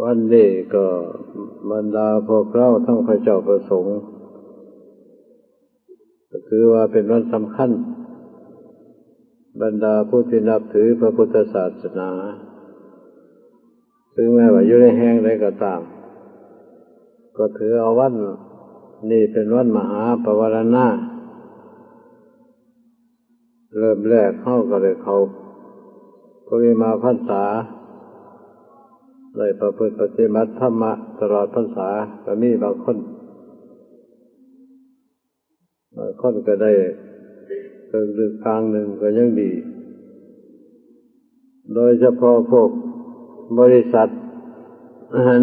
วันนี้ก็บรรดาพวกเราทั้งพระเจ้าประสงค์ก็คือว่าเป็นวันสำคัญบรรดาผู้ที่นับถือพระพุทธศาสนาถึงแม้ว่าอยู่ในแห่งใดก็ตามก็ถือเอาวันนี้เป็นวันมหาปวารณาเริ่มแรกเข้าก็เลยเขาปริมาพรรษาได้ประพฤติปฏิบัติธรรมะตลอดพรรษาก็มีบางคนก็ได้เกินหรือกลางหนึ่งก็ยังดีโดยเฉพาะพวกบริษัท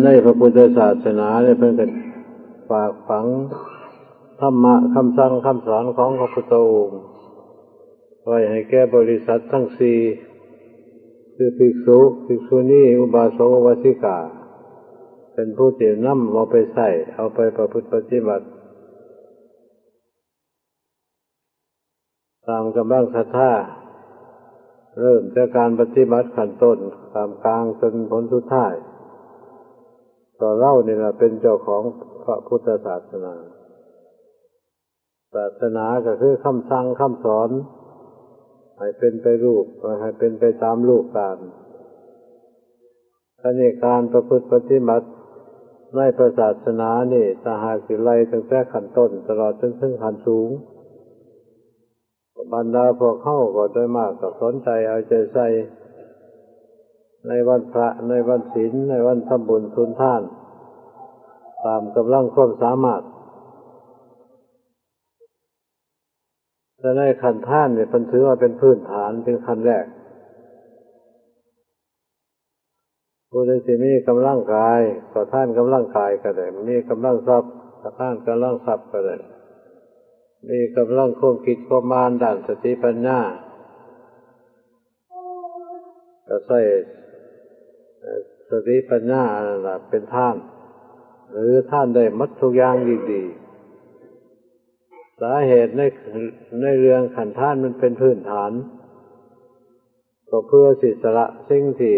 ในพระพุทธศาสนาเนี่ยเพิ่นก็ฝากฝังธรรมะคำสั่งคำสอนของพระพุทธองค์ไว้ให้แก่บริษัททั้งสี่คือภิกษุภิกษุณีอุบาสกอุบาสิกาเป็นผู้ที่นำเอาไปใช้เอาไปประพฤติปฏิบัติตามกำลังศรัทธาเริ่มจากการปฏิบัติขั้นต้นตามกลางจนผลสุดท้ายต่อเรานี่แหละเป็นเจ้าของพระพุทธศาสนาศาสนาก็คือคำสั่งคำสอนให้เป็นไปรูปให้เป็นไปตามรูปการอันนี้การประพฤติปฏิบัติในพระศาสนานี่ถ้าหากสิไล่ตั้งแต่ขั้นต้นตลอดจนถึงขั้นสูงบรรดาพวกเข้าก็โดยมากก็สนใจเอาใจใส่ในวันพระในวันศีลในวันทำบุญทุนทานตามกำลังความสามารถแต่ในขั้นทานเนี่ยมันถือว่าเป็นพื้นฐานเป็นขั้นแรกผู้ใดที่มีกำลังกายก็ท่านกำลังกายก็ได้มีกำลังทรัพย์ก็ท่านกำลังทรัพย์ก็ได้มีกำลังความคิดความอ่านด้านสติปัญญาก็ใช้สติปัญญานั่นแหละเป็นท่านหรือท่านได้หมดทุกอย่างดีๆสาเหตุในเรื่องขันธ์ท่านมันเป็นพื้นฐานก็เพื่อสิสละสิ่งที่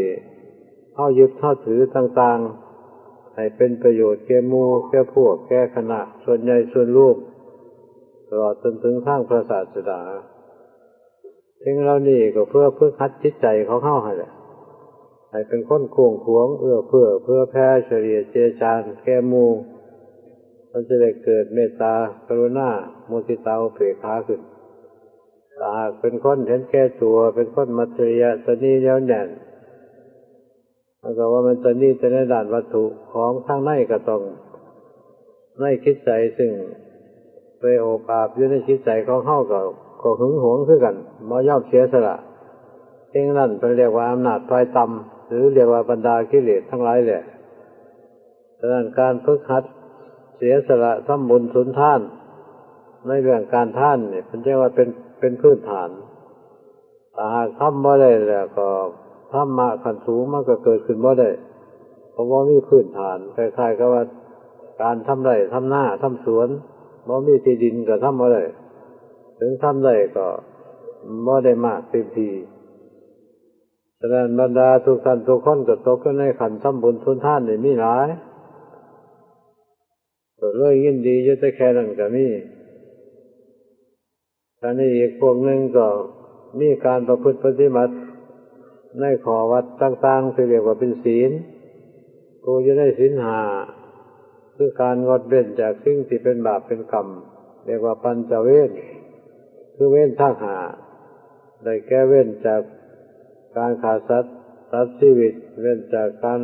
เข้ายึดเข้าถือต่างๆให้เป็นประโยชน์แก่หมู่แก่พวกแก่คณะส่วนใหญ่ส่วนรวมตลอดจนถึงทางพระศาสดาสิ่งเหล่านี้ก็เพื่อฝึกหัดจิตใจของเฮาให้แหละให้เป็นคนโค้งขวงเอื้อเพื่อแผ่เฉลี่ยเจือจานแก่หมู่มันจะได้เกิดเมตตากรุณามุทิตาอุเบกขาขึ้นถ้าหากเป็นคนเห็นแก่ตัวเป็นคนมัจฉริยะตนีเหนียวแน่นมันก็ว่ามันตนีแต่ในด้านวัตถุของข้างในก็ต้องในคิดใจซึ่งไปโอบอาบอยู่ในจิตใจของเฮาก็หึงหวงคือกันบ่ยอมเสียสละเองนั่นเป็นเรียกว่าอำนาจฝ่ายต่ำหรือเรียกว่าบรรดากิเลสทั้งหลายแหละฉะนั้นการฝึกหัดเสียสละทำบุญสุนทานในเรื่องการท่านเนี่ยมันเรียกว่าเป็นพื้นฐานถ้าหากทำบ่ได้แล้วก็ธรรมะขั้นสูงมันก็เกิดขึ้นบ่ได้เพราะว่ามีพื้นฐานคล้ายๆกับว่าการทำไร่ทำนาทำสวนบ่มีที่ดินก็ทำบ่ได้ถึงทำได้ก็บ่ได้มากเต็มทีฉะนั้นบรรดาทุกท่านทุกคนก็ตกอยู่ในขันธ์ทำบุญทุนทานนี่มีหลายก็เลยยินดีอยู่แต่แค่นั้นก็มีท่านี้อีกพวกหนึ่งก็มีการประพฤติปฏิบัติในข้อวัดต่างๆที่เรียกว่าเป็นศีลผู้อยู่ในศีลห้าคือการงดเว้นจากสิ่งที่เป็นบาปเป็นกรรมเรียกว่าปัญจเวรคือเว้นทั้งห้าได้แก้เว้นจากการฆ่าสัตว์ตัดชีวิตเว้นจากการ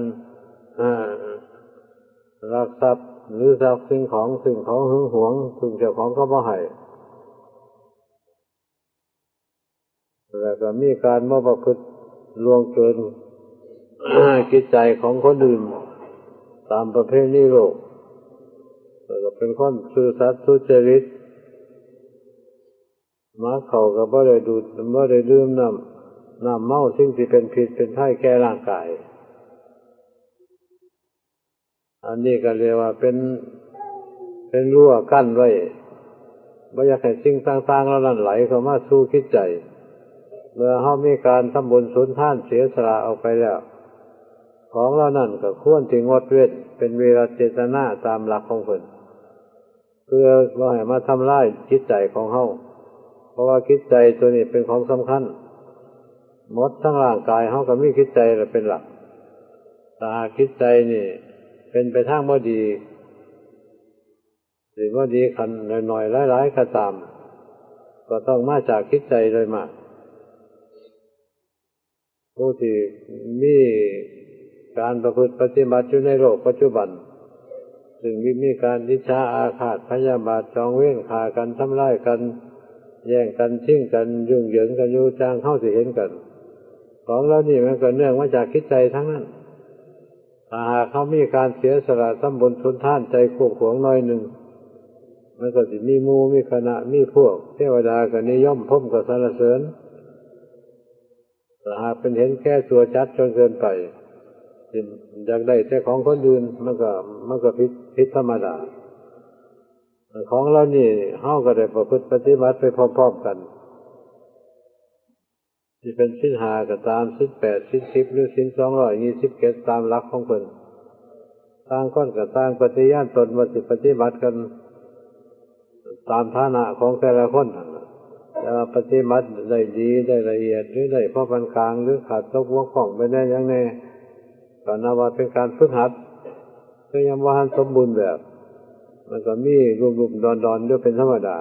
ลักทรัพย์หรือทรัพย์สิ่งของซึ่งเขาหึงหวงซึ่งเจ้าของเขาบ่ให้แล้วก็มีการบ่ประพฤติล่วงเกินจิตใจของคนอื่นตามประเพณีโลกแล้วก็เป็นคนซื่อสัตย์สุจริตมาเข้าก็บ่ได้ดูดบ่ได้ดื่มน้ำเมาสิ่งที่เป็นพิษเป็นภัยแก่ร่างกายอันนี้ก็เรียกว่าเป็นรั้วกั้นไว้บ่อยากให้สิ่งต่างๆเหล่านั้นไหลเข้ามาสู่จิตใจเมื่อเฮามีการทำบุญสุนทานเสียสละออกไปแล้ว ของเหล่านั้นก็ควรที่งดเว้นเป็นเวรเจตนาตามหลักของเพิ่นเพื่อบ่ให้มาทำลายจิตใจของเฮาเพราะว่าจิตใจตัวนี้เป็นของสำคัญหมดทั้งร่างกายเฮาก็มีจิตใจเป็นหลักถ้าจิตใจนี่เป็นไปทางบ่ดีหรือบ่ดีคันหน่อยๆหลายๆก็ตามก็ต้องมาจากจิตใจโดยมากผู้ที่มีการประพฤติปฏิบัติอยู่ในโลกปัจจุบันซึ่งมีการอิจฉาอาฆาตพยาบาทจองเวรฆ่ากันทำร้ายกันแย่งกันชิงกันยุ่งเหยิงกันอยู่จางเข้าสิเห็นกันของเหล่านี้มันก็เนื่องมาจากจิตใจทั้งนั้นถ้าหากเขามีการเสียสละทำบุญทุนทานใจควบขวงน้อยหนึ่งมันก็สิมีหมู่มีคณะมีพวกเทวดาก็นิยมพรหมก็สรรเสริญถ้าหากเป็นเห็นแก่ตัวจัดจนเกินไปอยากได้แต่ของคนอื่นมันก็ผิดธรรมดาของเรานี่เฮาก็ได้ประพฤติปฏิบัติไปพร้อมๆกันที่เป็นศีล5ก็ตามศีล8ศีล10หรือศีล227ตามหลักของเพิ่นต่างคนก็ต่างปฏิญาณตนว่าสิปฏิบัติกันตามฐานะของแต่ละคนแต่ว่าปฏิบัติได้ดีได้ละเอียดหรือได้พอปานกลางหรือขาดตกบกพร่องไปได้อย่างแน่ก็นับว่าเป็นการฝึกหัดก็ยังบ่ทันสมบูรณ์แบบมันก็มีรุ่มๆดอนๆด้วยเป็นธรรมดา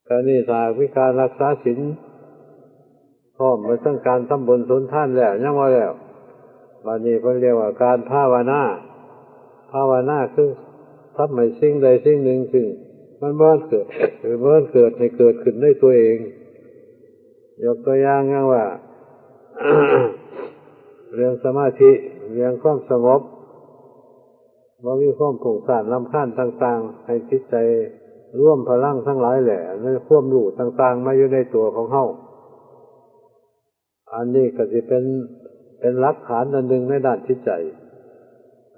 การนี้ถ้าวิการรักษาศีลพร้อมไปทั้งการทำบุญสุนทานแล้วยังบ่แล้วบัดนี้เพิ่นเรียกว่าการภาวนาคือทำให้สิ่งใดสิ่งหนึ่งซึ่งมันบ่เกิดหรือบ่เกิดให้เกิดขึ้นด้วยตัวเองยกตัวอย่างว่า เรื่องสมาธิเรื่องความสงบบ่มีความผุ่งซ่านรำคาญต่างๆให้จิตใจร่วมพลังทั้งหลายแหละในความรู้ต่างๆมาอยู่ในตัวของเฮาอันนี้ก็สิเป็นหลักฐานอันหนึ่งในด้านจิตใจ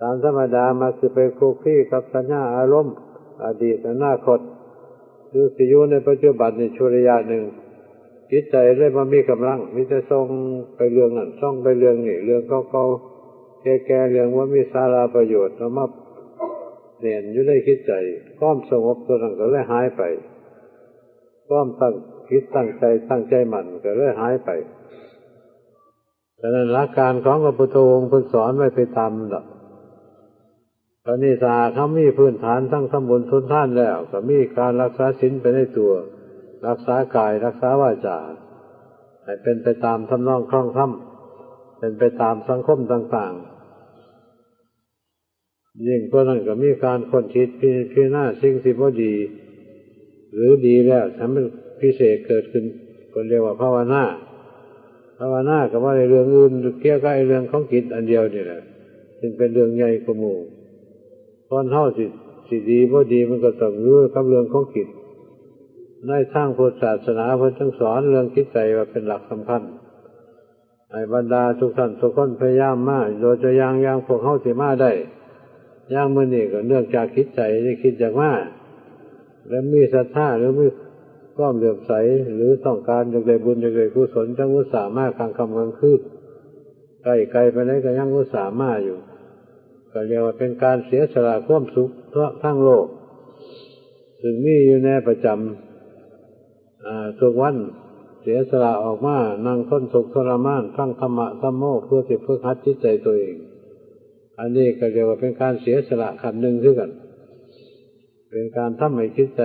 ตามธรรมดามาคือไปคลุกคลีกับสัญญาอารมณ์อดีตอนาคตหรือสิอยู่ในปัจจุบันในชั่วระยะหนึ่งจิตใจเลยบ่มีกำลังมีแต่ส่งไปเรื่องนั้นส่งไปเรื่องนี้เรื่องเก่าๆแก่ๆเรื่องว่ามีสาระประโยชน์เอามาเน่นอยู่ในจิตใจความสงบตัวนั้นก็เลยหายไปความตั้งคิดตั้งใจมั่นก็เลยหายไปฉะนั้นหลักการของพระพุทธองค์เพิ่นสอนไว้ไปตามนั้นตอนนี้ถ้าเขามีพื้นฐานทั้งทำบุญทุนทานแล้วก็มีการรักษาศีลไปในตัวรักษากายรักษาวาจาให้เป็นไปตามทำนองคล่องธรรมเป็นไปตามสังคมต่างๆยิ่งตัวนั้นก็มีการค้นคิดพิจารณาสิ่งที่บ่ดีหรือดีแล้วทำให้พิเศษเกิดขึ้นก็เรียกว่าภาวนาก็ว่าในเรื่องอื่นเกี่ยวกับเรื่องของจิตอันเดียวนี่แหละซึ่งเป็นเรื่องใหญ่กว่าหมู่คนเฮาสิดีบ่ดีมันก็ต้องรู้กับเรื่องของจิตในทางพุทธศาสนาเพิ่นทั้งสอนเรื่องจิตใจว่าเป็นหลักสำคัญให้บรรดาทุกท่านทุกคนพยายามมาโดยจะอย่างพวกเฮาสิมาได้อย่างมื้อนี้ก็เนื่องจากจิตใจที่คิดอยากมาแล้วมีศรัทธาหรือมีความเลื่อมใสหรือต้องการอยากได้บุญอยากได้กุศลจังอุตส่าห์มากลางค่ำกลางคืนไกลไปไหนก็ยังอุตส่าห์มาอยู่ก็เรียกว่าเป็นการเสียสละความสุขทั้งโลกซึ่งมีอยู่ในประจำทุกวันเสียสละออกมานั่งทนทุกข์ทรมานฟังธรรมะธัมโมเพื่อที่ฝึกหัดจิตใจตัวเองอันนี้ก็เรียกว่าเป็นการเสียสละขั้นหนึ่งคือกันเป็นการทำให้จิตใจ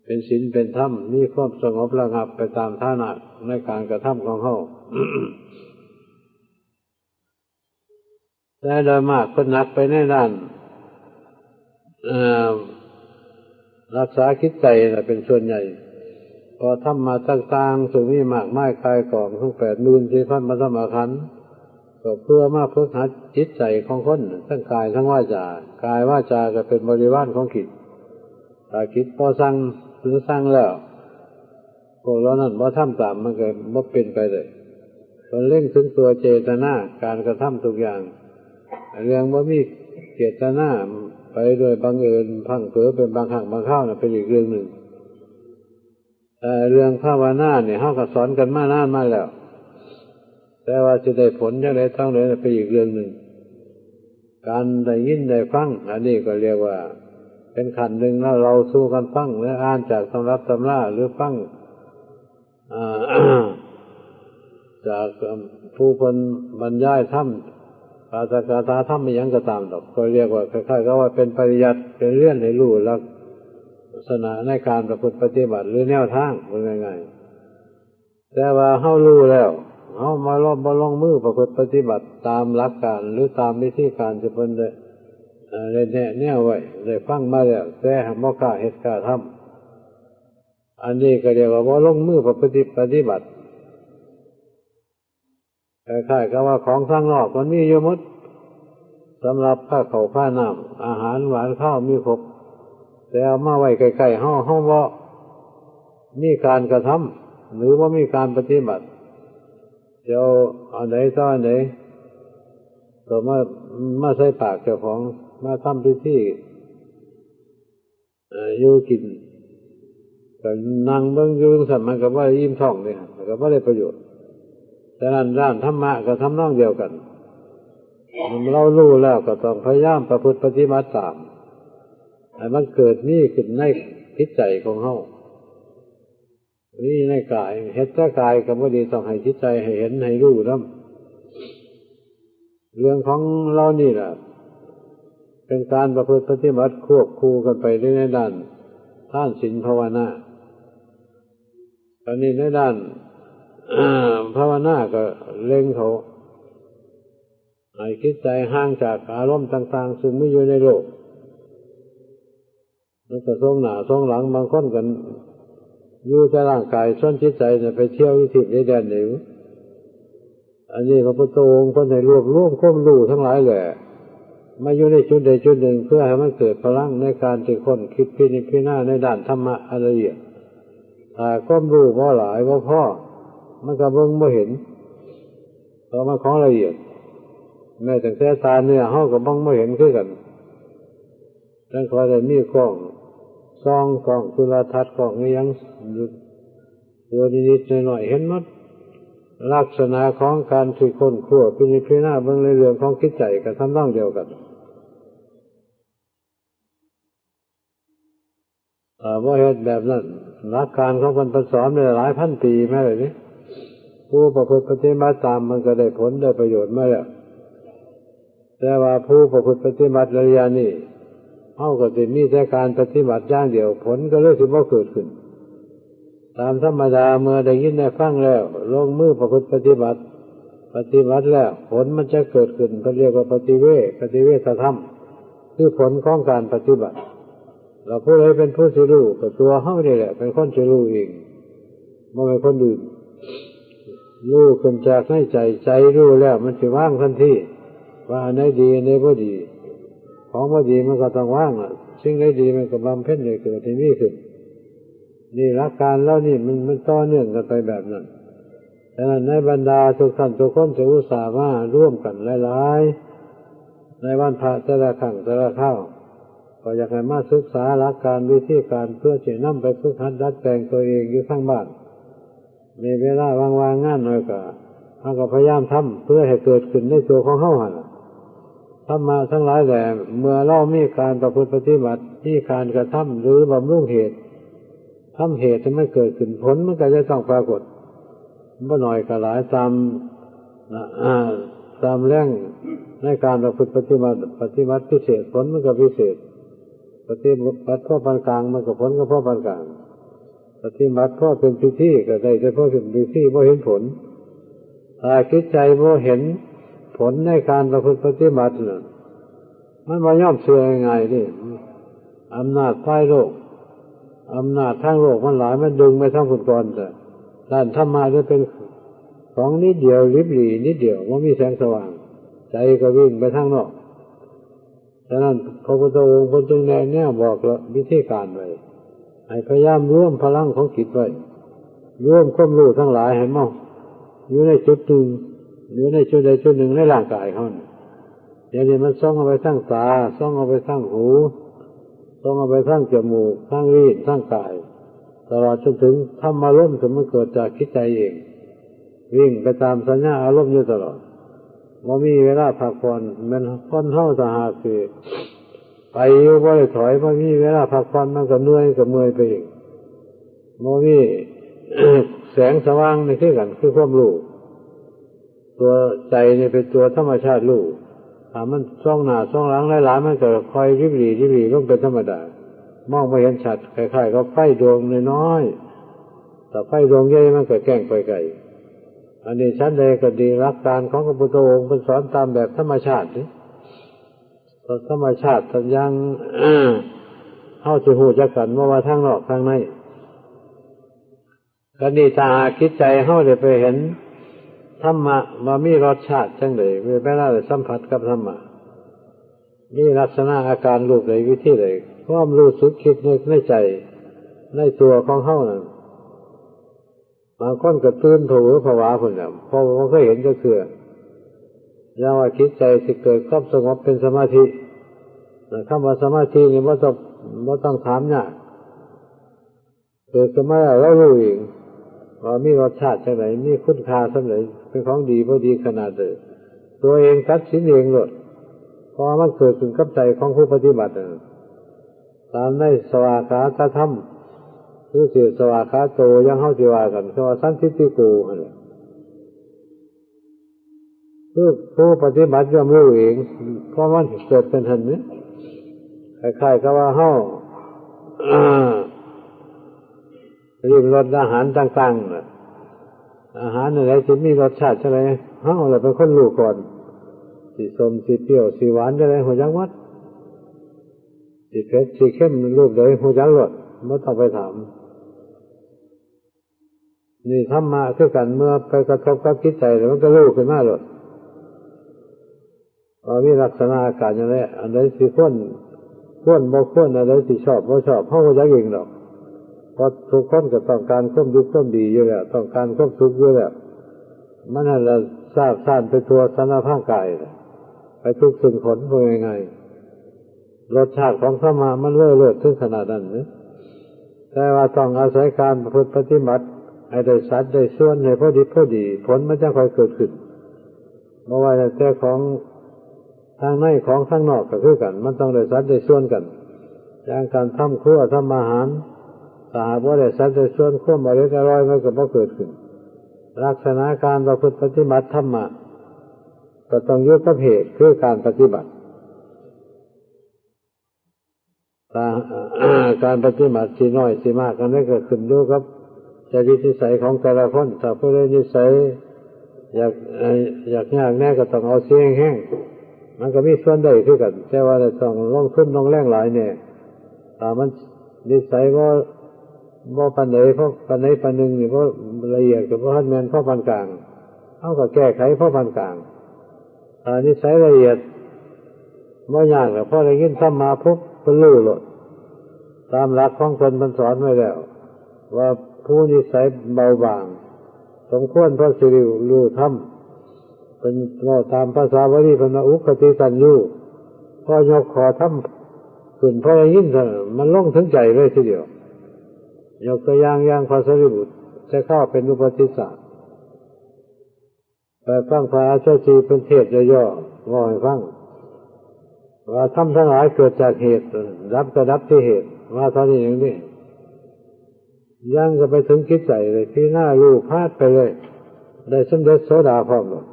เป็นศีลเป็นธรรมมีความสงบระงับไปตามฐานะในการกระทำของเฮา แต่โดยมากก็หนักไปในด้านรักษาจิตใจเป็นส่วนใหญ่พอทำมาต่างๆซึ่งมีมากมายกายกองทั้ง84,000 มัธรรมขันธ์ก็เพื่อมาฝึกหัดจิตใจของคนทั้งกายทั้งวาจากายวาจาก็เป็นบริวารของจิตถ้าจิตพอสั่งหรือสั่งแล้วพวกเรานั้นบ่ทำตามมันก็บ่เป็นไปเลยคนเร่งถึงตัวเจตนาการกระทำทุกอย่างเรื่องบ่มีเจตนาไปโดยบังเอิญพังเผลอเป็นบางครั้งบางคราวน่ะเป็นอีกเรื่องหนึ่งแต่เรื่องภาวนาเนี่ยเฮาก็สอนกันมานานมาแล้ว แต่ว่าจะได้ผลอย่างไรทั้งนั้นเป็นอีกเรื่องหนึ่งการได้ยินได้ฟังอันนี้ก็เรียกว่าเป็นขั้นหนึ่งแล้วเราสู้กันฟังหรืออ่านจากตำรับตำราหรือฟังจากผู้คนบรรยายธรรมภาษากาถาธรรมไม่ยังก็ตามดอกก็เรียกว่าคล้ายๆกับว่าเป็นปริยัติเป็นเรื่องให้รู้ลักษณะในการประพฤติปฏิบัติหรือแนวทางเป็นไงแต่ว่าเฮารู้แล้วเฮามาลงมือประพฤติปฏิบัติตามหลักการหรือตามวิธีการที่เพิ่นได้แนวไว้ได้ฟังมาแล้วแต่บ่กล้าเฮ็ดกล้าทำอันนี้ก็เรียกว่าบ่ลงมือประพฤติปฏิบัติคล้ายๆกับว่าของข้างนอกมันมีอยู่หมดสำหรับข้าวข้าวผ้าน้ำอาหารหวานข้าวมีครบแต่เอามาไว้ใกล้ๆเฮาบ่มีการกระทำหรือว่ามีการปฏิบัติเดี๋ยวอันไหนต่ออันไหนก็มาใส่ปากเจ้าของมาทำพิธีอยู่กินก็นั่งเบิ่งอยู่สั่นมันก็บ่ได้อิ่มท้องนี่มันก็บ่ได้ประโยชน์แต่นั้นด้านธรรมะก็ทำนองเดียวกันเรารู้แล้วก็ต้องพยายามประพฤติปฏิบัติตามให้มันเกิดนี่ขึ้นในจิตใจของเฮานี่ในกายเฮ็ดแต่กายก็บ่ดีต้องให้จิตใจให้เห็นให้รู้นำเรื่องของเรานี่ล่ะเป็นการประพฤติปฏิบัติควบคู่กันไปในด้านทานศีลภาวนาอันนี้ในด้านภาวนาก็เล็งเขาให้จิตใจห่างจากอารมณ์ต่างๆซึ่งมีอยู่ในโลกแล้วก็ทรงหน้าทรงหลังบางคนกันอยู่แต่ร่างกายส่วนจิตใจเนี่ยไปเที่ยววิถีในแดนเหนืออันนี้พระพุทธองค์ก็ได้รวบรวมความรู้ทั้งหลายแหละมาอยู่ในจุดใดจุดหนึ่งเพื่อให้มันเกิดพลังในการที่คนคิดพิจารณาในด้านธรรมะอันละเอียดถ้าความรู้บ่หลายบ่พอมันก็เบิ่งบ่เห็นเพราะมันของละเอียดแม้แต่ตาเนื้อเฮาก็เบิ่งบ่เห็นคือกันดังขอได้มีกล้องส่องกล้องโทรทัศน์กล้องอีหยังตัวนิดๆหน่อยๆเห็นหมดลักษณะของการที่คนขั้วพิจารณาเบิ่งในเรื่องของจิตใจก็ทำนองเดียวกันบ่เฮ็ดแบบนั้นหลักการของเพิ่นสอนมาหลายพันปีมาแล้วนี่ผู้ประพฤติปฏิบัติตามมันก็ได้ผลได้ประโยชน์มาแล้วแต่ว่าผู้ประพฤติปฏิบัติระยะนี้เฮาก็สิมีแต่การปฏิบัติอย่างเดียวผลก็เลยสิบ่เกิดขึ้นตามธรรมดาเมื่อได้ยินได้ฟังแล้วลงมือประพฤติปฏิบัติแล้วผลมันจะเกิดขึ้นเขาเรียกว่าปฏิเวทธรรมคือผลของการปฏิบัติเราผู้ใดเป็นผู้สิรู้ก็ตัวเฮานี่แหละเป็นคนสิรู้เองบ่แม่นคนอื่นรู้ขึ้นจากในใจรู้แล้วมันสิว่างทันทีว่าอันไหนดีอันไหนบ่ดีของบ่ดีมันก็ต้องว่างล่ะสิ่งใดดีมันก็บำเพ็ญให้เกิดที่นี่ขึ้นนี่หลักการแล้วนี่มันต่อเนื่องกันไปแบบนั้นฉะนั้นในบรรดาทุกท่านทุกคนจะอุตส่าห์มาร่วมกันหลายๆในวันพระแต่ละครั้งแต่ละคราวก็อยากให้มาศึกษาหลักการวิธีการเพื่อจะนำไปฝึกหัดดัดแปลงตัวเองอยู่ทั้งบ้านมีเวลาว่างๆงานหน่อยก็พยายามทำเพื่อให้เกิดขึ้นในตัวของเฮาหั่นล่ะธรรมะทั้งหลายแหละเมื่อเรามีการประพฤติปฏิบัติที่การกระทำหรือบำรุงเหตุทำเหตุให้มันเกิดขึ้นผลมันก็จะต้องปรากฏบ่น้อยก็หลายตามแรงในการประพฤติปฏิบัติพิเศษผลมันก็พิเศษปฏิบัติพอปานกลางมันก็ผลก็พอปานกลางปฏิบัติพอเป็นพิธีก็ได้แต่พอเป็นพิธีบ่เห็นผลถ้าจิตใจบ่เห็นผลในการประพฤติปฏิบัติน่ะมันบ่ยอมเชื่อง่ายๆนี่อำนาจฝ่ายโลกอำนาจทางโลกมันหลายมันดึงไปทางคนก่อนแต่ด้านธรรมะจะเป็นของนิดเดียวริบหรี่นิดเดียวบ่มีแสงสว่างใจก็วิ่งไปทางนอกฉะนั้นพระพุทธองค์จึงแนะแนวบอกวิธีการไว้ให้พยายามร่วมพลังของจิตไว้ร่วมความรู้ทั้งหลายให้มั่นอยู่ในจุดหนึ่งอยู่ในจุดใดจุดหนึ่งในร่างกายเขาอย่างนี้มันส่องเอาไปทางตาส่องเอาไปทางหูส่องเอาไปทางจมูกทางลิ้นทางกายตลอดจนถึงธรรมารมณ์ที่มันเกิดจากจิตใจเอง วิ่งไปตามสัญญาอารมณ์อยู่ตลอดบ่มีเวลาพักผ่อนมันคนเฮาสหาคือไปอยู่บ่ได้ถอยบ่มีเวลาพักผ่อนมันก็เหนื่อยก็เมื่อยไปอีกบ่มี แสงสว่างนี่คือกันคือความรู้ตัวใจนี่เป็นตัวธรรมชาติรู้ถ้ามันส่องหน้าส่องหลังหลายๆมันก็คอยริบหรี่ลงเป็นธรรมดามองไม่เห็นชัดคล้ายๆกับไฟดวงน้อยๆแต่ไฟดวงใหญ่มันก็แกล้งไปไกลอันนี้ชั้นใดก็ดีหลักการของพระพุทธองค์เป็นสอนตามแบบธรรมชาตินี่ธรรมชาติสัญญาเฮาสิฮู้จักกันว่าทางนอกทางในก็นี่ถ้าคิดใจเฮาได้ไปเห็นธรรมะว่ามีรสชาติจังได๋เวลาได้สัมผัสกับธรรมะมีลักษณะอาการรูปใดวิธีใดความรู้สึกคิดนึกในใจในตัวของเฮานั่นบางคนก็ตื่นถูผวาพุ่นน่ะเพราะว่าเคยเห็นจักเทื่ออย่างว่าจิตใจสิเกิดความสงบเป็นสมาธิคำว่าสมาธินี่บ่ต้องถามยากเกิดขึ้นมาแล้วรู้เองว่ามีรสชาติจังได๋มีคุณค่าส่ำใดเป็นของดีบ่ดีขนาดใดตัวเองตัดสินเองโลดเพราะมันเกิดขึ้นกับใจของผู้ปฏิบัติตามในสวากาตธรรมคือสิสวากาโตยังเฮาสิว่ากันคือว่าสันทิฏฐิโกนั่นแหละคือผู้ปฏิบัติย่อมรู้เองเพราะมันเกิดเป็นหันนี้คล้ายๆกับว่าเฮาริมรสอาหารต่างๆน่ะอาหารอะไรที่มีรสชาติจังได๋เฮาล่ะเป็นคนรู้ก่อนสิส้มสิเปรี้ยวสิหวานจังได๋ฮู้จักหมดสิเผ็ดสิเค็มรูปใดฮู้จักหมดบ่ต้องไปถามนี่ธรรมะคือกันเมื่อไปกระทบกับจิตใจแล้วมันก็รู้ขึ้นมาโลดมีลักษณะอาการอย่างไรอันใดสิควรบ่ควรอันใดสิชอบบ่ชอบเฮาบ่จักเองดอกเพราะทุกคนก็ต้องการความดีความดีอยู่แล้วต้องการความสุขอยู่แล้วมันนั่นล่ะทราบซ่านไปทั่วสารพางกายไปทุกสิ่งผลว่ายังไงรสชาติของธรรมะมันเลิศถึงขนาดนั้นนะแต่ว่าต้องอาศัยการประพฤติปฏิบัติให้ได้สัดได้ส่วนให้พอดีผลมันจะค่อยเกิดขึ้นบ่ว่าแต่ของทางในของทางนอกก็คือกันมันต้องได้สัดได้ส่วนกันอย่างการทำครัวทำอาหารถ้าหากว่าได้สัดได้ส่วนความอร่อยมันก็บ่เกิดขึ้นลักษณะการประพฤติปฏิบัติธรรมะก็ต้องอยู่กับเหตุคือการปฏิบัติการปฏิบัติสิน้อยสิมากกันนั้นก็ขึ้นอยู่กับจริตนิสัยของแต่ละคนถ้าผู้ใดนิสัยอยากยากแน่ก็ต้องเอาเสียงแห้งมันก็มีส่วนได้คือกันแต่ว่าต้องลงทุนลงแรงหลายเนี่ยถ้ามันนิสัยบ่ปานใดเพราะปานใดปานหนึ่งนี่บ่ละเอียดก็บ่ทันแม่นพอปานกลางเฮาก็แก้ไขพอปานกลางถ้านิสัยละเอียดบ่ยากก็พอได้ยินธรรมะปุ๊บเพิ่นรู้โลดตามหลักของเพิ่นมันสอนไว้แล้วว่าผู้นิสัยเบาบางสมควรพระสิริรู้ธรรมเป็นว่าตามภาษาบาลีเพิ่นว่าอุคติตัญญูพอยกขอธรรมขึ้นพอได้ยินเท่านั้นมันลงถึงใจเลยทีเดียวยกตัวอย่างพระสารีบุตรจะเข้าเป็นอุปติสสะไปฟังพระอาจารย์จีเป็นเทศย่อๆว่าให้ฟังว่าธรรมทั้งหลายเกิดจากเหตุรับก็รับที่เหตุว่าเท่านี้อย่างนี้ยังก็ไปถึงคิดใจเลยที่หน้ารู้พลาดไปเลยได้สำเร็จโสดาพร้อมเลย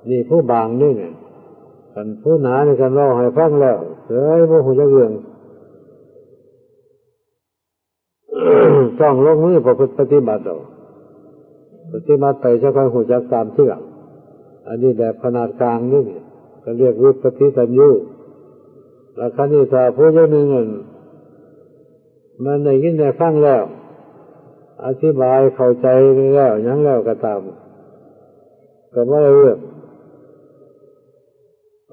นี่ผู้บางนี่เนี่ยกันผู้หนาในการเล่าให้ฟังแล้วเฮ้ยบ่ฮู้จักเรื่อง ต้องลงมือประพฤติปฏิบัติเอาปฏิบัติไปจะค่อยฮู้จักตามที่หลังอันนี้แบบขนาดกลางนี่ก็เรียกวิปัสสตัญญูแล้วคราวนี้ถ้าผู้อย่างหนึ่งมันได้ยินได้ฟังแล้วอธิบายเข้าใจแล้วหยังแล้วก็ตามก็บ่ได้เรื่อง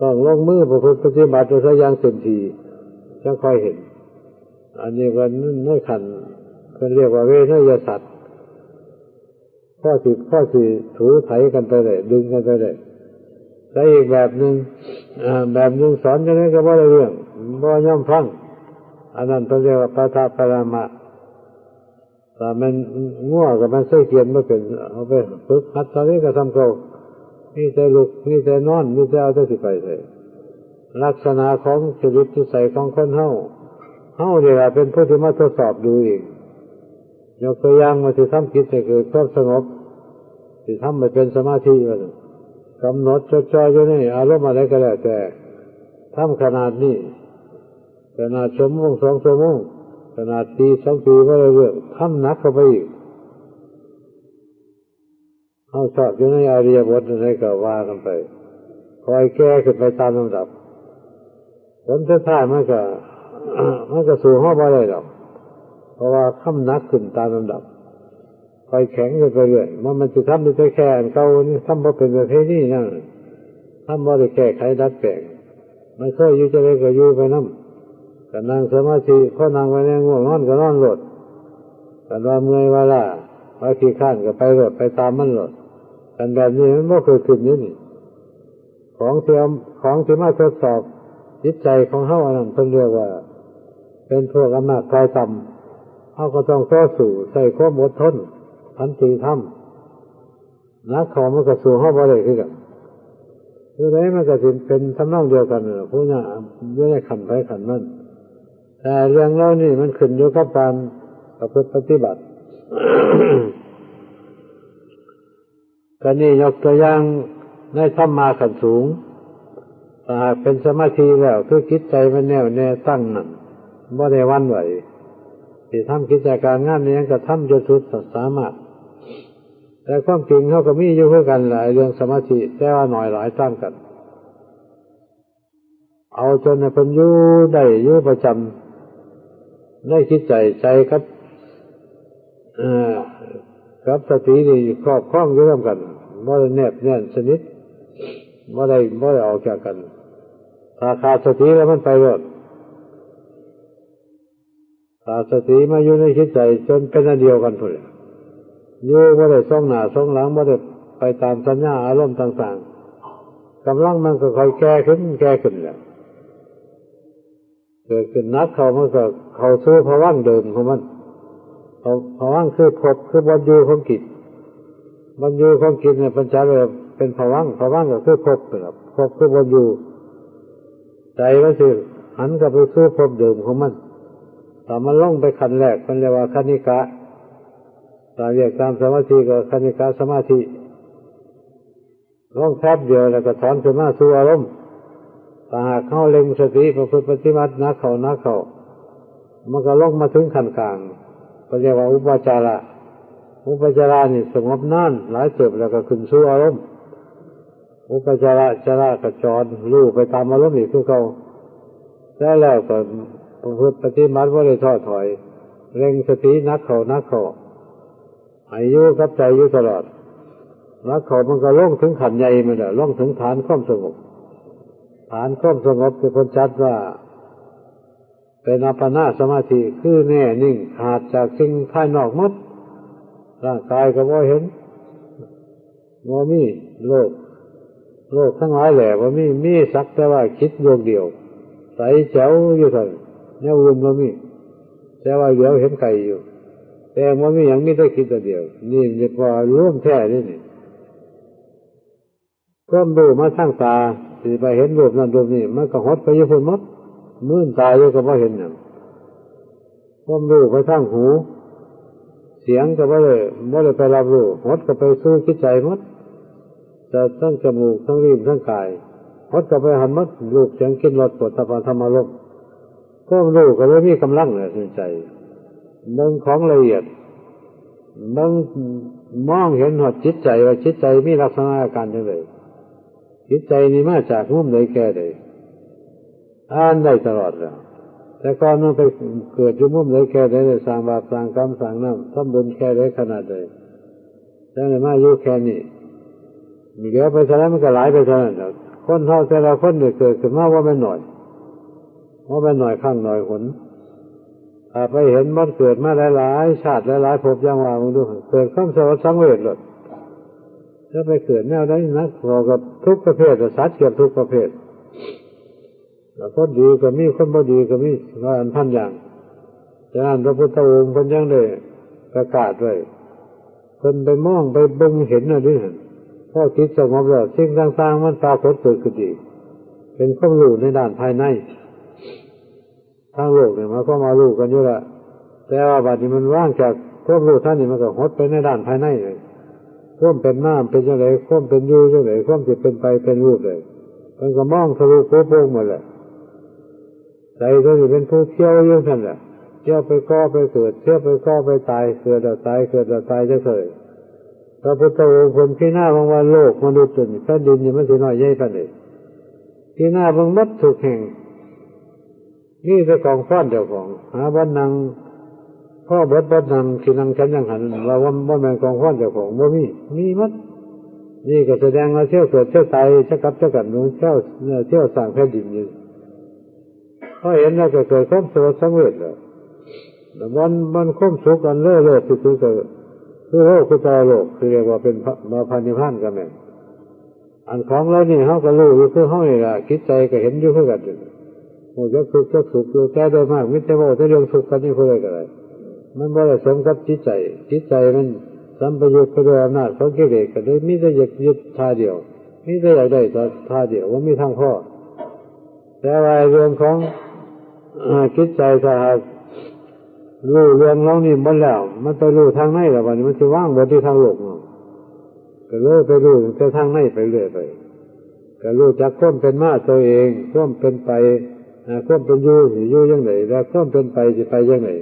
ต้องลงมือประพฤติปฏิบัติซะอย่างเต็มที่จะค่อยเห็นอันนี้ก็ในขั้นเพิ่นเรียกว่าเวนยสัตว์ข้อสิถูไถกันไปเลยดึงกันไปเลยแต่อีกแบบหนึ่งสอนจังได๋ก็บ่ได้เรื่องบ่ยอมฟังอันนั้นเพิ่นเรียกว่าปะทะปรามะ แต่มันง่วงกับมันเสื่อเกียนไม่เป็นเอาไปฝึกหัดตอนนี้ก็ทำเขานี่แต่ลุกนี่แต่นอนนี่แต่เอาแต่สิไปเลยลักษณะของชีวิตที่ใส่ของคนเฮาเนี่ยเป็นผู้ที่มาทดสอบดูเองยกตัวอย่างมาที่ทำกิจให้เกิดความสงบที่ทำไปเป็นสมาธิมันกำหนดจดจ่ออยู่ในอารมณ์อะไรก็แล้วแต่ทำขนาดนี้ขนาดชั่วโมง2 ชั่วโมงขนาดปี2 ปีก็เรื่อยๆทำหนักเข้าไปอีกเอาชอบอยู่ในอริยบทอะไรก็ว่ากันไปคอยแก้ขึ้นไปตามลำดับผลสุดท้ายมันก็สู่ห้องบ่ได้หรอกเพราะว่าทำหนักขึ้นตามลำดับคอยแข็งขึ้นไปเรื่อยมันจะทำได้แค่อันเก่านี่ทำบ่เป็นประเภทนี้นั่นทำบ่ได้แก้ไขดัดแปลงมันเคยอยู่จะได้ก็อยู่ไปน้ำก็นั่งสมาธิพอนั่งไปในง่วงนอนก็นอนหลดกันว่าเมื่อยว่าล่ะว่าขี้ข้านก็ไปหลดไปตามมันหลดกันแบบนี้มันไม่เคยขึ้นนี่ของที่มาทดสอบจิตใจของเฮาอันนั้นเพิ่นเรียกว่าเป็นพวกอำนาจกายต่ำเฮาก็ต้องต่อสู้ใส่ความอดทนขันติธรรมนักขอมันก็สู้เฮาบ่ได้คือกันผู้ใดมันก็สิเป็นทำนองเดียวกันน่ะผู้น่ะอยู่ในขันไผขันมันแต่เรื่องเหล่านี้มันขึ้นอยู่กับการประพฤติปฏิบัติ ก็นี่ยกตัวอย่างในธรรมะขั้นสูงถ้าหากเป็นสมาธิแล้วคือจิตใจมันแน่วแน่ตั้งมั่นบ่ได้หวั่นไหวที่ทำกิจการงานนี้ก็ทำจนสุดสามารถแต่ความจริงเขาก็มีอยู่เพื่อกันหลายเรื่องสมาธิแต่ว่าหน่อยหลายตั้งกันเอาจนเป็นอยู่ได้อยู่ประจำได้คิดใจกับสตินี่ครอบคล้องอยู่ร่วมกันบ่ได้แนบแน่นสนิทบ่ได้ออกจากกันถ้าขาดสติแล้วมันไปรอดถ้าสติมาอยู่ในจิตใจจนเป็นอันเดียวกันพุ่นอยู่บ่ได้ส่องหน้าส่องหลังบ่ได้ไปตามสัญญาอารมณ์ต่างๆกำลังมันก็ค่อยแก่ขึ้นแล้วเกิดขึ้นนักมันก็เข้าสู่ภวังค์เดิมของมันภวังค์คือภพคือบรรยูของจิตบรรยูของจิตเนี่ยปัญจารเป็นภวังค์ก็คือภพครับภพคือบรรยูใจก็คือหันกลับไปสู่ภพเดิมของมันถ้ามันลงไปขั้นแรกมันเรียกว่าคณิกะถ้าเรียกตามสมาธิก็คณิกะสมาธิลงแทบเดียวแล้วก็ถอนขึ้นมาสู่อารมณ์ถ้าหากเข้าเล็งสติประพฤติปฏิบัตินักเข้ามันก็ลงมาถึงขั้นกลางก็เรียกว่าอุปจาระนี่สงบนานหลายเติบแล้วก็ขึ้นสู่อารมณ์อุปจาระก็จรรู้ไปตามอารมณ์อีกคือเก่าแล้วก็ประพฤติปฏิบัติบ่ได้ท้อถอยเร่งสตินักเข้าให้อยู่กับใจอยู่ตลอดนักเข้ามันก็ลงถึงขันใหญ่มันแหละลงถึงฐานความสงบที่คนชัดว่าเป็นอัปปนาสมาธิคือแน่นิ่งขาดจากสิ่งภายนอกหมดร่างกายก็บ่เห็นบ่มีโลกทั้งหลายแหละบ่มีสักแต่ว่าคิดดวงเดียวใสแจ๋วอยู่ซั่นแนวอื่นบ่มีแต่ว่าเดี๋ยวเห็นไกลอยู่แต่บ่มีหยังมีแต่คิดแต่เดียวนี่เรียกว่ารวมแท้นี่ความรู้มาทางตาสิไปเห็นรูปนั้นรูปนี้มันก็หดไปอยู่พุ่นหมดมื่นตาอยู่ก็บ่เห็นหยังความรู้ไปทางหูเสียงก็บ่ได้ไปรับรู้หดก็ไปสู่จิตใจหมดจะทั้งจมูกทั้งลิ้นทั้งกายหดก็ไปหันหมดรูปเสียงกลิ่นรสโผฏฐัพพะธรรมารมณ์ความรู้ก็เลยมีกำลังในใจเบิ่งของละเอียดเบิ่งมองเห็นหดจิตใจว่าจิตใจมีลักษณะอาการจังไดจิตใจนี่มาจากมุมใดแก่ใดอ่านได้ตลอดแล้วแต่ก่อนมันไปเกิดอยู่มุมใดแก่ใดได้สร้างบาปสร้างกรรมสร้างน้ำทำบุญแค่ใดขนาดใดแต่ในมาอยู่แค่นี้มีเดี๋ยวไปเท่านั้นมันก็หลายไปเท่านั้นแล้วคนเท่าแต่ละคนเนี่ยเกิดขึ้นมาว่าไม่หน่อยข้างหน่อยหนถ้าไปเห็นมันเกิดมาหลายๆชาติหลายๆภพอย่างว่ามึงดูเกิดความสลดสังเวชหลดจะไปเกิดแนวใดนักพอกับทุกประเภทสัตว์เกือบทุกประเภทคนดีก็มีคนบ่ดีก็มีว่าอันพันอย่างฉะนั้นพระพุทธองค์เพิ่นยังได้ ประกาศไว้เพิ่นไปมองไปเบิ่งเห็นน่ะดิพอจิตสงบแล้วสิ่งต่างๆมันปรากฏเกิดขึ้นอีกเป็นความรู้ในด้านภายในทางโลกเนี่ยมันก็มารู้กันอยู่ละแต่ว่าบัดนี้มันว่างจากความรู้ท่านนี่มันก็หดไปในด้านภายในเลยความเป็นน้ำเป็นจังได๋ความเป็นอยู่จังได๋ความสิเป็นไปเป็นรูปเลยมันก็มองทะลุโปร่งหมดแหละใจก็สิเป็นผู้เที่ยวอยู่นั่นแหละเที่ยวไปก่อไปเกิดเที่ยวไปก่อไปตายเกิดแล้วตายเกิดแล้วตายจังซี่พระพุทธองค์คนที่หน้าบางว่าโลกมนุษย์นี่แผ่นดินนี่มันสิน้อยใหญ่ปานใดที่หน้าบางมัดทุกแห่งนี่เป็นของฟ้อนเจ้าของหาบ่นั่งพ่อเบิดบ่นั่งสินั่งฉันยังหันว่าบ่แม่นของฟ้อนเจ้าของบ่มีมัดนี่ก็แสดงว่าเที่ยวเกิดเที่ยวตายจะกลับจะกันนู้นเที่ยวสร้างแผ่นดินนี่พอเห็นแล้วก็เกิดความสงบสังเวชแล้วมันความสุขกันเลิศสุดๆก็คือโลกคือตาโลกคือเรียกว่าเป็นมาพันนิพพานกันแม่นอันของเรานี่เฮาก็รู้อยู่คือเฮานี่ล่ะคิดใจก็เห็นอยู่คือกันโอ้จักสุขอยู่แต่โดยมากมิแต่ว่าแต่เรื่องสุขกันนี่ผู้ใดก็ได้มันบ่ได้สมกับจิตใจมันสัมปยุตไปด้วยอำนาจของกิเลสก็เลยมีแต่อยากยึดท่าเดียวมีแต่อยากได้ท่าเดียวว่ามีทางพ่อแต่ว่าเรื่องของจิตใจถ้ารู้เรื่องเรานี่หมดแล้วมันไปรู้ทางไหนล่ะบัดนี้มันสิว่างบ่ที่ทางโลกก็เลยไปรู้แต่ทางไหนไปเรื่อยไปก็รู้จักความเป็นมาตัวเองความเป็นไปความเป็นอยู่สิอยู่จังได๋แล้วความเป็นไปสิไปจังได๋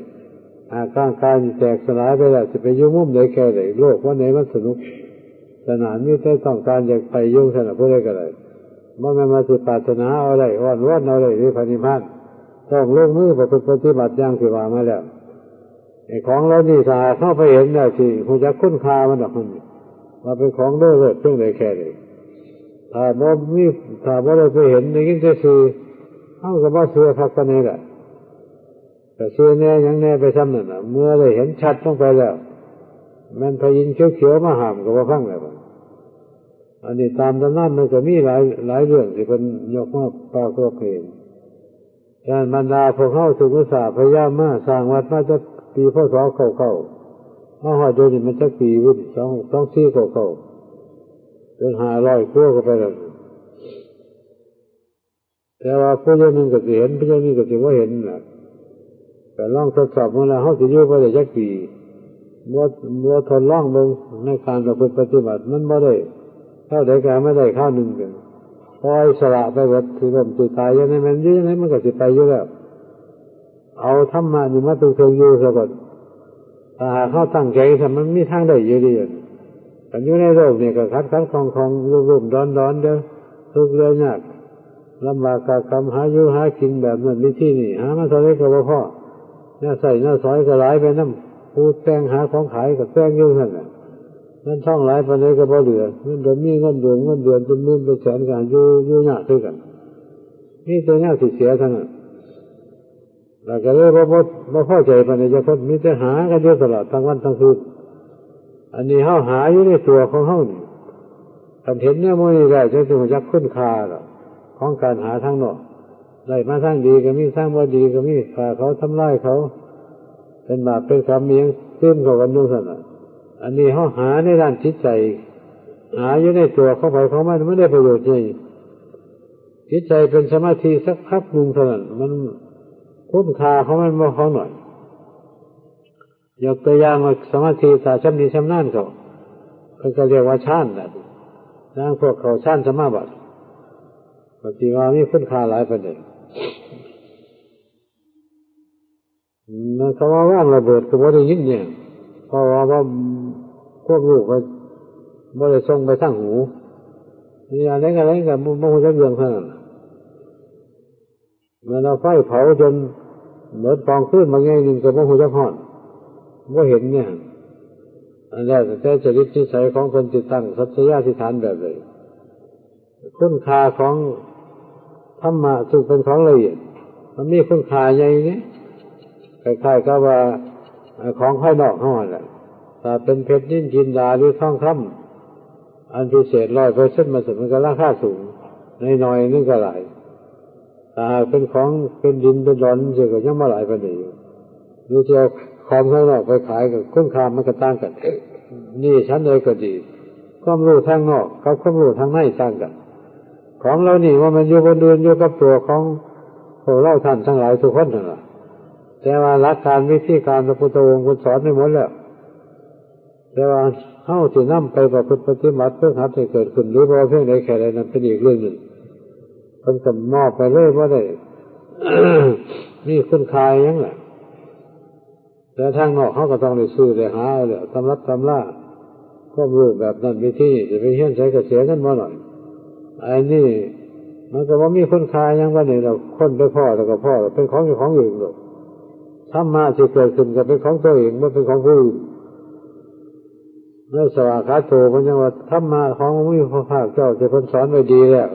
การแตกสลายไปแล้วสิไปอยู่มุมใดแค่ใดโลกว่าไหนมันสนุกสนานมีแต่ต้องการอยากไปอยู่ซั่นน่ะผู้ใดก็ได้บ่แม่นว่าสิปรารถนาเอาได้อ้อนวอนเอาได้หรือพระนิพพานต้องลงมือประพฤติปฏิบัติอย่างที่ว่ามาแล้วไอ้ของเรานี่ถ้าเข้าไปเห็นแล้วสิคงจะคุ้นค่ามันดอกมันว่าเป็นของเลิศเพิ่งได้แค่ใดถ้าบ่ได้ไปเห็นได้ยินแต่ชื่อเฮาก็บ่เชื่อคักปานนี้แหละแต่เชื่อแน่ยังแน่ไปซ้ำนั่นน่ะเมื่อได้เห็นชัดลงไปแล้วมันพยินเขียวๆมาห้ามก็บ่ฟังแล้วอันนี้ตามตำนานมันก็มีหลายเรื่องที่เพิ่นยกมาปรากฏให้เห็นการบรรดาพวกเฮาสุขศาสตร์พยายามมาสร้างวัดมาจะปีพศ99มาฮอดเดี๋ยวนี้มันจักปีวุ้น2499จน500กว่าก็ไปแล้วแต่ว่าผู้ใหญ่นึงก็สิเห็นผู้ใหญ่นึงก็สิบ่เห็นน่ะก็ลองทดสอบเมื่อเฮาสิอยู่ไปได้จักปีบ่ทดลองเบิ่งในการประพฤติปฏิบัติมันบ่ได้เท่าใดก็ไม่ได้ข้าวนึงกันปล่อยสละไปหมดคือลมสิตายยังไงมันอยู่ยังไงมันก็สิไปอยู่แล้วเอาธรรมะนี่มาตึงๆอยู่ซะก่อนถ้าหากเขาตั้งใจซะมันมีทางได้อยู่ดีกันอยู่ในโลกนี่ก็คัดๆของรุ่มๆร้อนๆเด้อทุกข์เรื่องยากลำบากกับกรรมหาอยู่หากินแบบนั้นมีที่นี่หามาเท่าไรก็บ่พอเนี่ยใส่เนี่ยซอยก็หลายไปนำผู้แต่งหาของขายก็แต่งอยู่นั่นน่ะเงินท่องหลายปานใดก็บ่เหลือเงินเดือนมีเงินเดือนเป็นหมื่นเป็นแสนกันอยู่ยากคือกันมีแต่ยากสิเสียทั้งนั้นแล้วก็เลยบ่พอใจปานใดจะคนมีแต่หากันอยู่ตลอดทั้งวันทั้งคืนอันนี้เฮาหาอยู่ในตัวของเฮานี่คันเห็นเนี่ยมื้อนี้ได้จะรู้จักคุณค่าล่ะของการหาทางนอกได้มาทางดีก็มีทางบ่ดีก็มีฆ่าเขาทำลายเขาเป็นบาปเป็นกรรมมีหยังตื้นเข้ากันอยู่ซั่นน่ะอันนี้เขาหาในด้านจิตใจหาอยู่ในตัวเข้าไปของมันไม่ได้ประโยชน์เลยจิตใจเป็นสมาธิสักพักหนึ่งเท่านั้นมันคุ้มค่าของมันบ่เขาหน่อยยกตัวอย่างว่าสมาธิตาชำนิชำนาญเขาก็เรียกว่าฌานนะนางพวกเขาฌานสมาบัติปฏิว่ามีคุณค่าหลายประเด็นมันเขาว่าว่างระเบิดก็บ่ได้ยินเนี่ยเพราะว่าพวกลูกก็บ่ได้ส่งไปทางหูนี่อะไรกันบ่ฮู้จักเรื่องเท่านั้นมันเอาไฟเผาจนเหมือนฟองขึ้นมาไงนึงก็บ่ฮู้จักฮ้อนบ่เห็นเนี่ยอันแรกแต่จริตนิสัยของคนติดตั้งสัจยะธิฐานแบบใดคุณค่าของธรรมะซึ่งเป็นของละเอียดมันมีคุณค่าใหญ่นี่คล้ายๆกับว่าของภายนอกเฮาแหละถ้าเป็นเพชรนิลจินดาหรือทองคำอันพิเศษ 100% มาสุดมันก็ราคาสูงน้อยๆนึงก็หลายถ้าเป็นของเป็นดินเป็นดอนสิก็ยังบ่หลายปานนี้อยู่หรือจะข ของข้างนอกไปขายกับคุณค่ามันก็ต่างกันนี่ชั้นใดก็ดีความรู้ทางนอกกับความรู้ทางในต่างกันของเรานี่ว่ามันอยู่บนเรือนอยู่กับตัวของพวกเราท่านทั้งหลายทุกคนนั่นแหละแต่ว่าหลักการวิธีการพระพุทธองค์สอนไว้หมดแล้วแต่ว่าเฮาสินำไปประพฤติปฏิบัติเพื่อให้เกิดขึ้นหรือบ่เพียงใดแค่ใดนั้นเป็นอีกเรื่องหนึ่งเพิ่นก็มอบไปเลยว่าได้ นี่คุณค่าหยังล่ะแต่ทางนอกเขาก็ต้องได้ซื้อได้หาเอาตำรับตำราความรู้แบบนั้นวิธีจะไปเฮียนใช้ก็เสียเงินบ่หน่อยอันนี้มันก็บ่มีคุณค่าหยังว่านี่เราคนไปพ่อแล้วก็พ่อเป็นของของอื่นหรอกธรรมะที่เกิดขึ้นก็เป็นของตัวเองบ่เป็นของผู้อื่นในสวากขาโตมันยังว่าธรรมะของพระพุทธเจ้าที่เพิ่นสอนไว้ดีแล้ว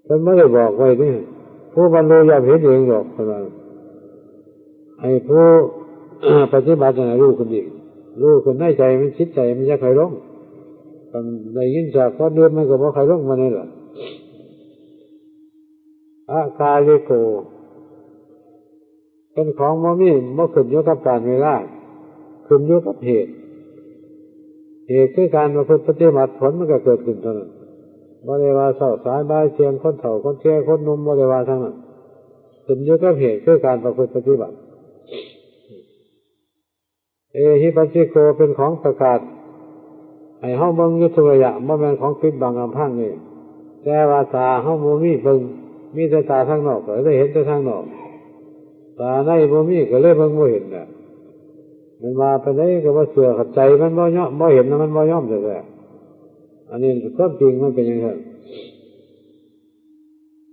เพิ่นไม่ได้บอกไว้นี่ผู้บรรลุย่อมเห็นเองหรอกเพิ่นว่าให้ผู้ปฏิบัติให้รู้ขึ้นอีกรู้ขึ้นในใจมันคิดใจมันจะใครร้องกันได้ยินจากก็เดือนมันก็บ่ใครร้องมานี่ล่ะอากาลิโกเป็นของบ่มีบ่ขึ้นอยู่กับการเวลาขึ้นอยู่กับเหตุคือการประพฤติปฏิบัติผลมันก็เกิดขึ้นเท่านั้นบ่ได้ว่าเช้าสายบ่ายเที่ยงคนเฒ่าคนแก่คนหนุ่มบ่ได้ว่าทั้งนั้นขึ้นอยู่กับเหตุคือการประพฤติปฏิบัติหิปัสสิโกเป็นของประกาศให้เฮาเบิ่งอยู่ทุกระยะบ่แม่นของปิดบังอำพรางนี่แต่ว่าตาเฮาบ่มีเบิ่งมีแต่ตาทางนอกก็เลยเห็นแต่ทางนอกตาในบ่มีก็เลยเบิ่งบ่เห็นน่ะมันว่าไปได้ก็บ่เชื่อเข้าใจมันบ่ยอมบ่เห็นมันบ่ยอมแท้ๆอันนี้ความจริงมันเป็นอย่างนั้น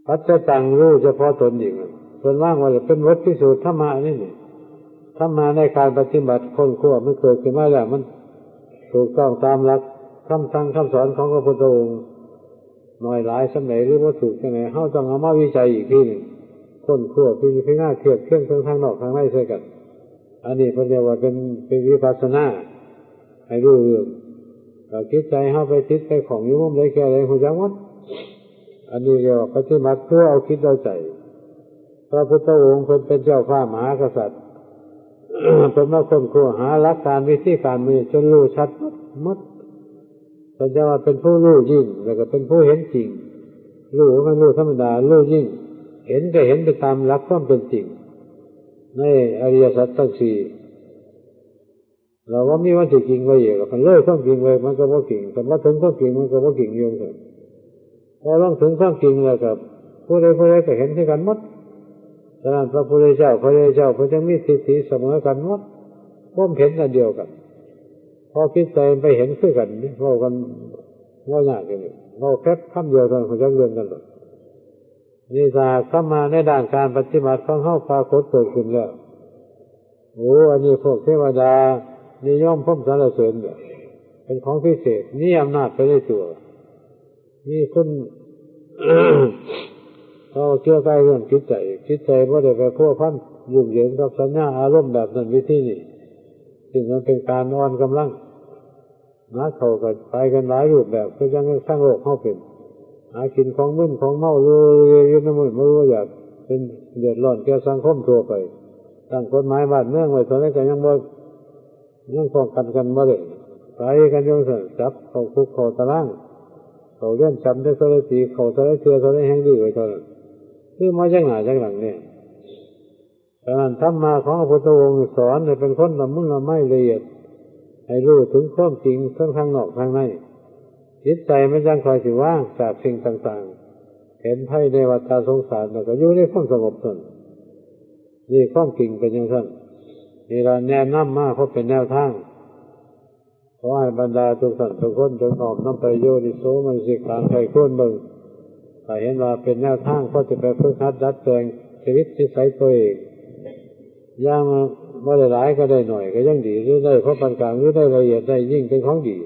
ปัจจตังรู้เฉพาะตนเองเพิ่นวางไว้เป็นวัดพิสูจน์ธรรมะนี่ธรรมะในการปฏิบัติค้นคว้ามันเกิดขึ้นมาแล้วมันถูกต้องตามหลักคำสั่งคำสอนของพระพุทธองค์น้อยหลายสำไหนหรือว่าถูกจังไหนเฮาต้องเอามาวิจัยอีกทีหนึ่งค้นคว้าพิจารณาเทียบเทียงทางนอกทางในใส่กันอันนี้เพิ่นเรียกว่าเป็นวิปัสสนาให้รู้เรื่องเราคิดใจเฮาไปคิดไปของอยู่มุมใดแค่ใดฮู้จักหมดอันนี้เรียกว่าปฏิบัติเพื่อเอาคิดเอาใจพระพุทธองค์เพิ่นเป็นเจ้าฟ้ามหากษัตริย์ เพิ่นมาค้นคว้าหาหลักการวิธีการมีจนรู้ชัดหมดเพิ่นจะว่าเป็นผู้รู้ยิ่งแล้วก็เป็นผู้เห็นจริงรู้มันรู้ธรรมดารู้ยิ่งเห็นก็เห็นไปตามหลักความเป็นจริงในอริยสัจทั้งสี่เราว่ามีวันที่จริงไว้อยู่กับมันเลยความจริงไว้มันก็บ่จริงแต่ว่าถึงความจริงมันก็บ่จริงอยู่ซั่นพอลงถึงความจริงแล้วก็ผู้ใดก็เห็นคือกันหมดฉะนั้นพระพุทธเจ้าเพิ่นจึงมีทิฏฐิเสมอกันหมดความเห็นอันเดียวกันพอคิดใจไปเห็นคือกันนี่เว้ากันบ่ยากกันนี่เว้าแค่คำเดียวเท่านั้นก็จักเรื่องกันหมดนี่ถ้าเข้ามาในด้านการปฏิบัติของเฮาปรากฏเกิดขึ้นแล้วโอ้อันนี้พวกเทวดานิยมพมสรรเสริญเป็นของพิเศษนี่อำนาจไปในตัวนี่คุณ เขาเชื่อใจเรื่องจิตใจว่าได้ไปพัวพันยุ่งเหยิงกับสัญญาอารมณ์แบบนั้นวิธีนี้ซึ่งมันเป็นการอ่อนกำลังนักเขาก็ไปกันหลายรูปแบบก็ยังสร้างโลกเข้าเป็นหากินของมึนของเมาเลยยืนน้ำมันไม่รู้อยากเป็นเดือดร้อนแก่สังคมทั่วไปตั้งกฎหมายบ้านเมืองไว้ตอนนี้ก็ยังป้องกันมาเลยไปกันยังสั่งจับเขาคุกเขาตารางเขาเลื่อนจำได้สารสีเขาสารเชื่อสารแห่งดื้อไว้เท่านั้นคือมาจากหน้าจากหลังเนี่ยดังนั้นธรรมะของพระพุทธองค์สอนให้เป็นคนละมึงละไม่ละเอียดให้รู้ถึงความจริงทั้งทางนอกทางในจิตใจมันยังคอยสิว่างจากสิ่งต่างๆเห็นภัยในวัฏสงสารแล้วก็อยู่ในความสงบตนนี่ความจริงเป็นอย่างนั้นนี่เราแนะนำมาเพราะเป็นแนวทางขอให้บรรดาทุกท่านทุกคนจงน้อมนำไปโยนิโสมนสิการใครควรเบิ่งถ้าเห็นว่าเป็นแนวทางก็จะไปฝึกหัดดัดแปลงชีวิตนิสัยตัวเองอย่างบ่ได้หลายก็ได้หน่อยก็ยังดีหรือได้เพราะปานกลางหรือได้ละเอียดได้ยิ่งเป็นของดี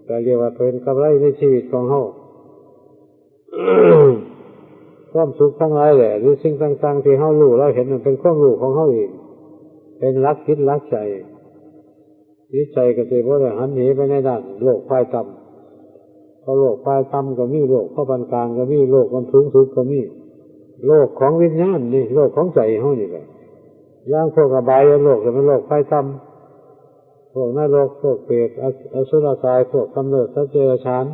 ก็เรียกว่าเป็นกำไรในชีวิตของเฮา ความสุขทั้งหลายแหละหรือสิ่งต่างๆที่เฮารู้แล้วเห็นมันเป็นความรู้ของเฮาเองเป็นหลักคิดหลักใจจิตใจก็สิบ่ได้หันเหไปในด้านโลกฝ่ายต่ำพอโลกฝ่ายต่ำก็มีโลกพอปานกลางก็มีโลกมันสูงสุดก็มี โลกของวิญญาณนี่โลกของใจเฮานี่แหละอย่างพวกอบายโลกจะเป็นโลกไฟต่ำพวกนรกพวกเปรตอสุรกายพวกกำเนิดสัตว์เดรัจฉาน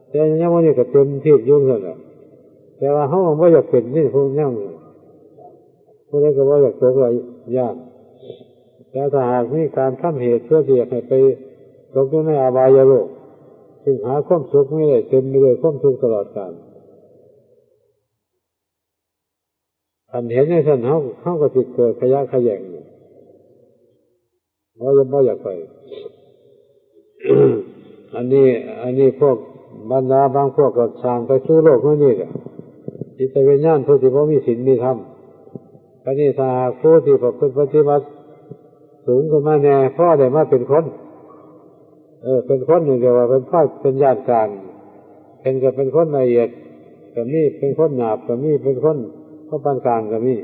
แต่ยังวันนี้ก็เต็มที่ยุ่งเลยแหละแต่ว่าเฮาบ่อยากเป็นนี่พวกยังพวกนี้ก็บ่อยากตกหลายอย่างแต่ถ้าหากมีการทำเหตุเพื่อที่จะให้ไปตกอยู่ในอบายโลกซึ่งหาความสุขไม่ได้เต็มไปด้วยความทุกข์ตลอดกาลอันเห็นในท่านเขาก็ติดเกิดขยะขยงบ่อยากไป อันนี้พวกบรรดาบางพวกก็สร้างไปสู่โลกนี่แหละจิตวิญญาณผู้ที่บ่มีศีลมีธรรมอันนี้ถ้าผู้ที่ประพฤติปฏิบัติสูงขึ้นมาแน่พ่อได้มาเป็นคนเป็นคนหนึ่งเดียวว่าเป็นพ่อเป็นญาติกันเป็นคนละเอียดก็มีเป็นคนหยาบก็มีเป็นคนเขาปานกลางก็มี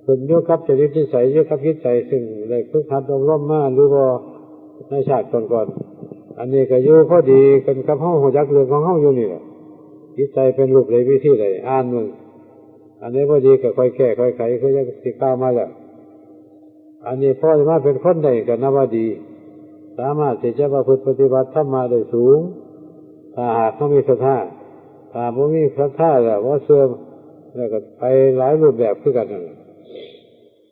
ขึ้นอยู่กับจริตนิสัยอยู่กับจิตใจซึ่งได้ฝึกหัดอบรมมาหรือว่าในชาติก่อนๆอันนี้ก็อยู่พอดีกันกับเฮาฮู้จักเรื่องของเฮาอยู่นี่แหละจิตใจเป็นรูปใดวิธีใดอ่านมึงอันนี้พอดีก็ค่อยแก้ค่อยไขคือจังสิกล่าวมาแล้วอันนี้พอจะมาเป็นคนได้ก็นับว่าดีสามารถที่จะประพฤติปฏิบัติธรรมะได้สูงถ้าหากเขามีศรัทธาถ้าบ่มีศรัทธาแล้วว่าเสื่อมแล้วก็ไปหลายรูปแบบคือกันนั่นแหละ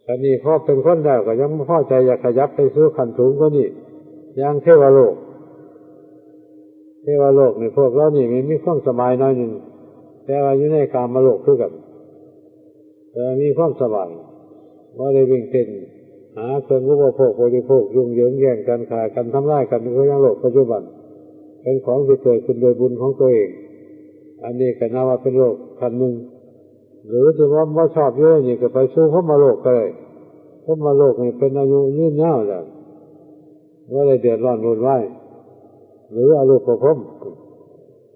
อันนี้พอเป็นคนแล้วก็ยังไม่พอใจอยากขยับไปสู่ขั้นสูงกว่านี้อย่างเทวโลกนี่พวกเรานี่มีความสบายน้อยหนึ่งแต่ว่าอยู่ในกามโลกคือกันแต่มีความสบายว่าได้วิ่งเต้นหาเครื่องอุปโภคบริโภคยุ่งเหยิงแย่งกันฆ่ากันทำลายกันในโลกปัจจุบันเป็นของที่เกิดขึ้นโดยบุญของตัวเองอันนี้ก็นับว่าเป็นโลกขั้นหนึ่งหรือที่ว่าชอบเยอะนี่ก็ไปสู่พรหมโลกก็ได้พรหมโลกนี่เป็นอายุยืนยาวแล้วว่าได้เดือดร้อนวุ่นวายหรืออรูปภพ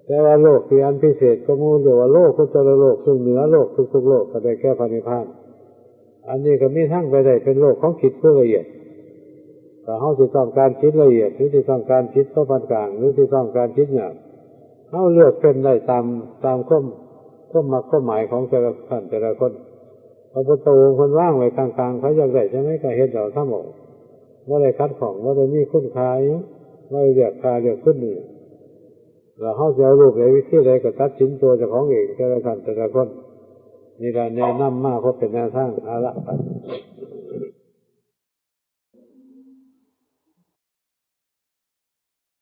แต่ว่าโลกที่อันพิเศษก็มูลเรียกว่าโลกคุตระโลกซึ่งเหนือโลกทุกโลกก็ได้แก่พระนิพพานอันนี้ก็มีทั้งไปได้เป็นโลกของจิตผู้ละเอียดแต่เขาที่ต้องการจิตละเอียดหรือที่ต้องการจิตปานกลางหรือที่ต้องการจิตหยาบเขาเลือกเป็นได้ตามข้อหมายของแต่ละท่านแต่ละคนพระพุทธองค์คนว่างไว้กลางๆเขาอยากได้ใช่ไหมก็เห็นเราทั้งหมดว่าได้คัดของว่าได้มีคุณค่าว่าได้เรียกค่าเรียกขึ้นนี่เราเขาจะเอารูปใดวิธีใดก็ตัดสินตัวเจ้าของเองแต่ละท่านแต่ละคนนี่เราแนะนำมากเพราะเป็นแนวทางอาละ